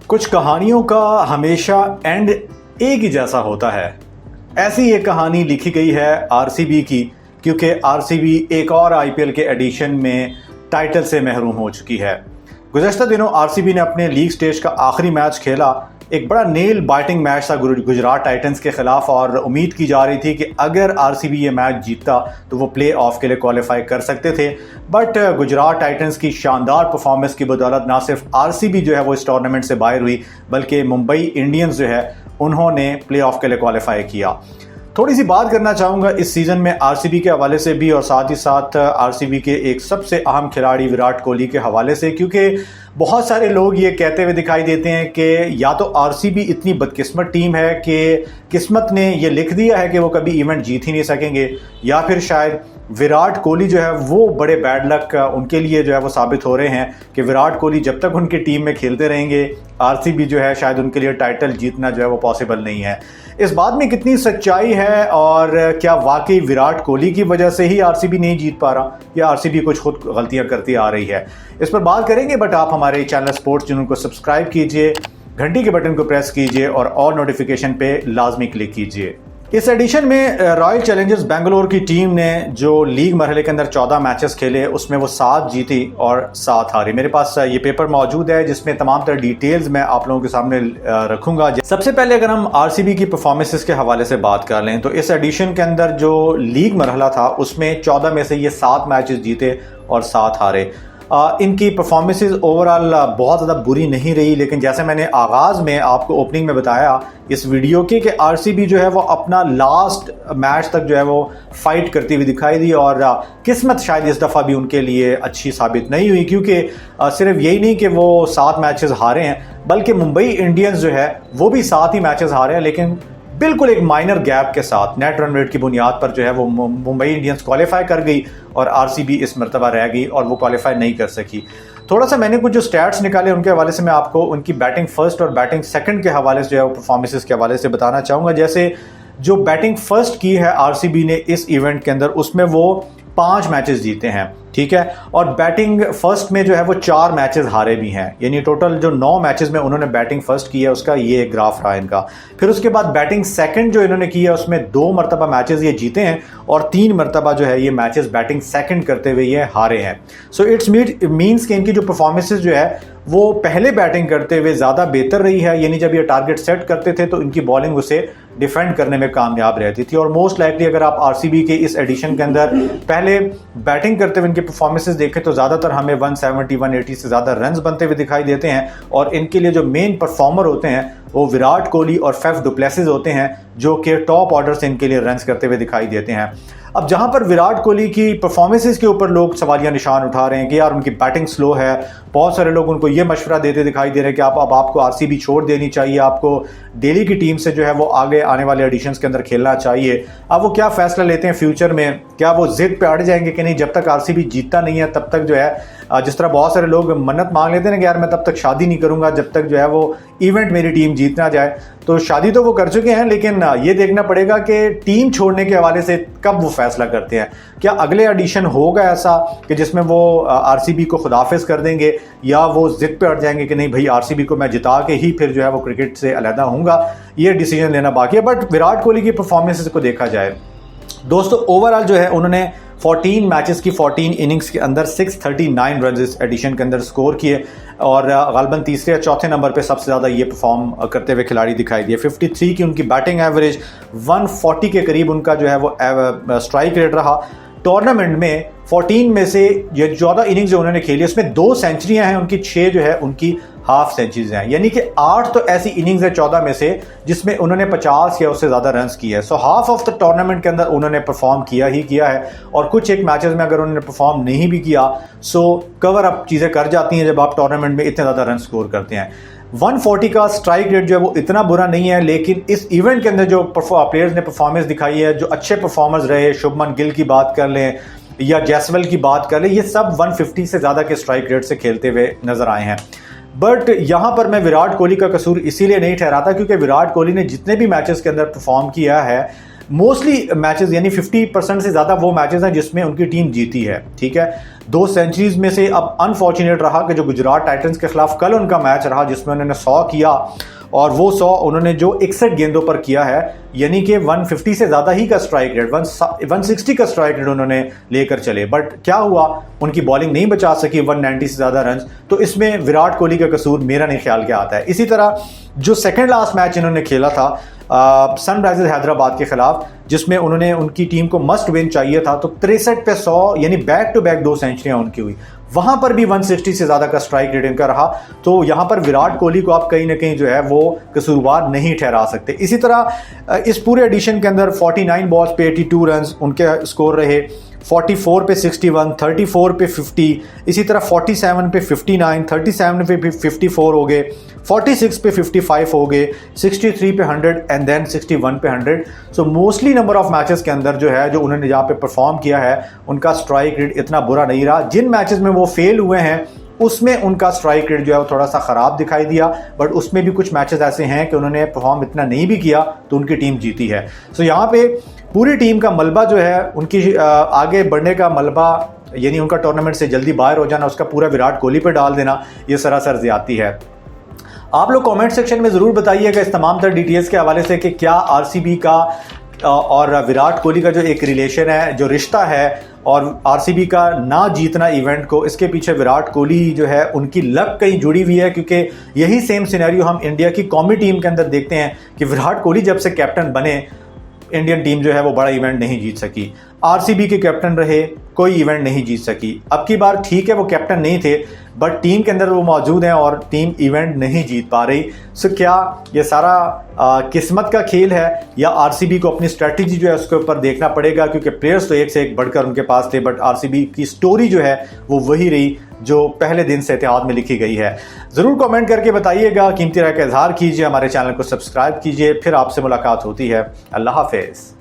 कुछ कहानियों का हमेशा एंड एक ही जैसा होता है। ऐसी एक कहानी लिखी गई है आरसीबी की, क्योंकि आरसीबी एक और आईपीएल के एडिशन में टाइटल से महरूम हो चुकी है। गुज़श्ता दिनों आरसीबी ने अपने लीग स्टेज का आखिरी मैच खेला। एक बड़ा नेल बाइटिंग मैच था गुजरात टाइटंस के खिलाफ और उम्मीद की जा रही थी कि अगर आरसीबी ये मैच जीतता तो वो प्ले ऑफ के लिए क्वालिफाई कर सकते थे। बट गुजरात टाइटंस की शानदार परफॉर्मेंस की बदौलत ना सिर्फ आरसीबी जो है वो इस टूर्नामेंट से बाहर हुई, बल्कि मुंबई इंडियंस जो है उन्होंने प्ले ऑफ के लिए क्वालिफाई किया। थोड़ी सी बात करना चाहूँगा इस सीज़न में आरसीबी के हवाले से भी और साथ ही साथ आरसीबी के एक सबसे अहम खिलाड़ी विराट कोहली के हवाले से, क्योंकि बहुत सारे लोग ये कहते हुए दिखाई देते हैं कि या तो आरसीबी इतनी बदकिस्मत टीम है कि किस्मत ने ये लिख दिया है कि वो कभी इवेंट जीत ही नहीं सकेंगे, या फिर शायद विराट कोहली जो है वो बड़े बैड लक उनके लिए जो है वो साबित हो रहे हैं कि विराट कोहली जब तक उनकी टीम में खेलते रहेंगे आरसीबी जो है शायद उनके लिए टाइटल जीतना जो है वो पॉसिबल नहीं है। इस बात में कितनी सच्चाई है और क्या वाकई विराट कोहली की वजह से ही आरसीबी नहीं जीत पा रहा या आरसीबी कुछ खुद गलतियां करती आ रही है, इस पर बात करेंगे। बट आप हमारे चैनल स्पोर्ट्स चैनल को सब्सक्राइब कीजिए, घंटी के बटन को प्रेस कीजिए और ऑल नोटिफिकेशन पे लाजमी क्लिक कीजिए। इस एडिशन में रॉयल चैलेंजर्स बेंगलोर की टीम ने जो लीग मरहले के अंदर 14 मैचेस खेले उसमें वो 7 जीती और 7 हारी। मेरे पास ये पेपर मौजूद है जिसमें तमाम तरह डिटेल्स मैं आप लोगों के सामने रखूंगा। सबसे पहले अगर हम आरसीबी की परफॉर्मेंसेस के हवाले से बात कर लें तो इस एडिशन के अंदर जो लीग मरहला था उसमें 14 में से ये 7 मैचेस जीते और 7 हारे। इनकी परफॉर्मेंसेस ओवरऑल बहुत ज़्यादा बुरी नहीं रही, लेकिन जैसे मैंने आगाज़ में आपको ओपनिंग में बताया इस वीडियो के कि आरसीबी जो है वो अपना लास्ट मैच तक जो है वो फाइट करती हुई दिखाई दी और किस्मत शायद इस दफ़ा भी उनके लिए अच्छी साबित नहीं हुई, क्योंकि सिर्फ यही नहीं कि वो 7 मैचेस हारे हैं बल्कि मुंबई इंडियंस जो है वो भी 7 ही मैचेस हारे हैं, लेकिन बिल्कुल एक माइनर गैप के साथ नेट रन रेट की बुनियाद पर जो है वो मुंबई इंडियंस क्वालिफाई कर गई और आरसीबी इस मरतबा रह गई और वो क्वालिफाई नहीं कर सकी। थोड़ा सा मैंने कुछ जो स्टैट्स निकाले उनके हवाले से मैं आपको उनकी बैटिंग फर्स्ट और बैटिंग सेकंड के हवाले से जो है वो परफॉर्मेंसेस के हवाले से बताना चाहूँगा। जैसे जो बैटिंग फर्स्ट की है आरसीबी ने इस इवेंट के अंदर उसमें वो 5 मैचेस जीते हैं, ठीक है, और बैटिंग फर्स्ट में जो है वो 4 मैचेस हारे भी हैं, यानी टोटल जो 9 मैचेस में उन्होंने बैटिंग फर्स्ट की है उसका ये ग्राफ रहा इनका। फिर उसके बाद बैटिंग सेकंड जो इन्होंने की है उसमें 2 मरतबा मैचेस ये जीते हैं और 3 मरतबा जो है ये मैचेस बैटिंग सेकंड करते हुए ये हारे हैं। सो इट्स मीन्स कि इनकी जो परफॉर्मेंसेज जो है वो पहले बैटिंग करते हुए ज़्यादा बेहतर रही है, यानी जब ये टारगेट सेट करते थे तो इनकी बॉलिंग उसे डिफेंड करने में कामयाब रहती थी। और मोस्ट लाइकली अगर आप आरसीबी के इस एडिशन के अंदर पहले बैटिंग करते हुए इनके परफॉर्मेंसेस देखें तो ज़्यादातर हमें 170 180 से ज़्यादा रन्स बनते हुए दिखाई देते हैं और इनके लिए जो मेन परफॉर्मर होते हैं वो विराट कोहली और फैफ डु प्लेसिस होते हैं जो कि टॉप ऑर्डर से इनके लिए रन्स करते हुए दिखाई देते हैं। अब जहां पर विराट कोहली की परफॉर्मेंसेस के ऊपर लोग सवालिया निशान उठा रहे हैं कि यार उनकी बैटिंग स्लो है, बहुत सारे लोग उनको ये मशवरा देते दिखाई दे रहे हैं कि अब आपको आरसीबी छोड़ देनी चाहिए, आपको दिल्ली की टीम से जो है वो आगे आने वाले एडिशंस के अंदर खेलना चाहिए। अब वो क्या फैसला लेते हैं फ्यूचर में, क्या वो जिद पे अड़ जाएंगे कि नहीं जब तक आरसीबी जीतता नहीं है तब तक जो है, जिस तरह बहुत सारे लोग मन्नत मांग लेते हैं कि यार मैं तब तक शादी नहीं करूंगा जब तक जो है वो इवेंट मेरी टीम जीतना जाए, तो शादी तो वो कर चुके हैं लेकिन ये देखना पड़ेगा कि टीम छोड़ने के हवाले से कब वो फैसला करते हैं। क्या अगले एडिशन होगा ऐसा कि जिसमें वो आरसीबी को खुदाफिज कर देंगे या वो जिद पे अड़ जाएंगे कि नहीं भाई आरसीबी को मैं जिता के ही फिर जो है वो क्रिकेट से अलहदा होऊंगा, ये डिसीजन लेना बाकी है। बट विराट कोहली की परफॉर्मेंस को देखा जाए दोस्तों, ओवरऑल जो है उन्होंने 14 मैचेस की 14 इनिंग्स के अंदर 639 रन इस एडिशन के अंदर स्कोर किए और गालबन तीसरे या चौथे नंबर पे सबसे ज़्यादा ये परफॉर्म करते हुए खिलाड़ी दिखाई दिए। 53 की उनकी बैटिंग एवरेज, 140 के करीब उनका जो है वो स्ट्राइक रेट रहा। टूर्नामेंट में 14 में से ये 14 इनिंग्स जो उन्होंने खेली उसमें 2 सेंचुरियां हैं उनकी, 6 जो है उनकी हाफ सेंचुरीज हैं, यानी कि 8 तो ऐसी इनिंग्स है 14 में से जिसमें उन्होंने 50 या उससे ज़्यादा रन्स किए हैं। So half of the tournament के अंदर उन्होंने परफॉर्म किया ही किया है और कुछ एक मैचेस में अगर उन्होंने परफॉर्म नहीं भी किया सो कवर अप चीज़ें कर जाती हैं जब आप टूर्नामेंट में इतने ज़्यादा रन स्कोर करते हैं। 140 का स्ट्राइक रेट जो है वो इतना बुरा नहीं है, लेकिन इस इवेंट के अंदर जो प्लेयर्स ने परफॉर्मेंस दिखाई है, जो अच्छे परफॉर्मर्स रहे, शुभमन गिल की बात कर लें या जैसवेल की बात कर लें, ये सब 150 से ज़्यादा के स्ट्राइक रेट से खेलते हुए नजर आए हैं। बट यहाँ पर मैं विराट कोहली का कसूर इसीलिए नहीं ठहराता क्योंकि विराट कोहली ने जितने भी मैचेस के अंदर परफॉर्म किया है मोस्टली मैचेस यानी 50% से ज़्यादा वो मैचेस हैं जिसमें उनकी टीम जीती है, ठीक है। 2 सेंचुरीज में से अब अनफॉर्चुनेट रहा कि जो गुजरात टाइटंस के खिलाफ कल उनका मैच रहा जिसमें उन्होंने 100 किया, और वो 100 उन्होंने जो 61 गेंदों पर किया है, यानी कि 150 से ज़्यादा ही का स्ट्राइक रेट, 160 का स्ट्राइक रेट उन्होंने लेकर चले। बट क्या हुआ, उनकी बॉलिंग नहीं बचा सकी 190 से ज़्यादा रन। तो इसमें विराट कोहली का कसूर मेरा नहीं ख्याल क्या आता है। इसी तरह जो सेकंड लास्ट मैच इन्होंने खेला था सनराइजर्स हैदराबाद के खिलाफ, जिसमें उन्होंने उनकी टीम को मस्ट विन चाहिए था, तो 63 पे 100 यानी बैक टू बैक 2 सेंचुरियां उनकी हुई, वहां पर भी 160 से ज्यादा का स्ट्राइक रेट इनका रहा। तो यहां पर विराट कोहली को आप कहीं ना कहीं जो है वो कसूरवार नहीं ठहरा सकते। इसी तरह इस पूरे एडिशन के अंदर 49 बॉल्स पे 82 रन उनके स्कोर रहे, 44 पे 61, 34 पे 50, इसी तरह 47 पे 59, 37 पे 54 हो गए, 46 पे 55 हो गए, 63 पे 100 एंड देन 61 पे 100। So mostly number of matches के अंदर जो है जो उन्होंने जहाँ पे परफॉर्म किया है उनका स्ट्राइक रेट इतना बुरा नहीं रहा। जिन मैचेस में वो फेल हुए हैं उसमें उनका स्ट्राइक रेट जो है वो थोड़ा सा ख़राब दिखाई दिया, बट उसमें भी कुछ मैचेस ऐसे हैं कि उन्होंने परफॉर्म इतना नहीं भी किया तो उनकी टीम जीती है। सो यहाँ पे पूरी टीम का मलबा जो है उनकी आगे बढ़ने का मलबा, यानी उनका टूर्नामेंट से जल्दी बाहर हो जाना, उसका पूरा विराट कोहली पे डाल देना, ये सरासर ज़्यादती है। आप लोग कमेंट सेक्शन में ज़रूर बताइएगा इस तमाम तरह डिटेल्स के हवाले से कि क्या आरसीबी का और विराट कोहली का जो एक रिलेशन है, जो रिश्ता है, और आरसीबी का ना जीतना इवेंट को, इसके पीछे विराट कोहली जो है उनकी लक कहीं जुड़ी हुई है, क्योंकि यही सेम सिनेरियो हम इंडिया की कौमी टीम के अंदर देखते हैं कि विराट कोहली जब से कैप्टन बने इंडियन टीम जो है वो बड़ा इवेंट नहीं जीत सकी। आरसीबी के कैप्टन रहे, कोई इवेंट नहीं जीत सकी। अब की बार ठीक है वो कैप्टन नहीं थे, बट टीम के अंदर वो मौजूद हैं और टीम इवेंट नहीं जीत पा रही। सो क्या ये सारा किस्मत का खेल है, या आरसीबी को अपनी स्ट्रैटेजी जो है उसके ऊपर देखना पड़ेगा, क्योंकि प्लेयर्स तो एक से एक बढ़कर उनके पास थे, बट आरसीबी की स्टोरी जो है वो वही रही जो पहले दिन से इतिहाद में लिखी गई है। ज़रूर कमेंट करके बताइएगा, कीमती राय का इजहार कीजिए, हमारे चैनल को सब्सक्राइब कीजिए। फिर आपसे मुलाकात होती है। अल्लाह हाफिज़।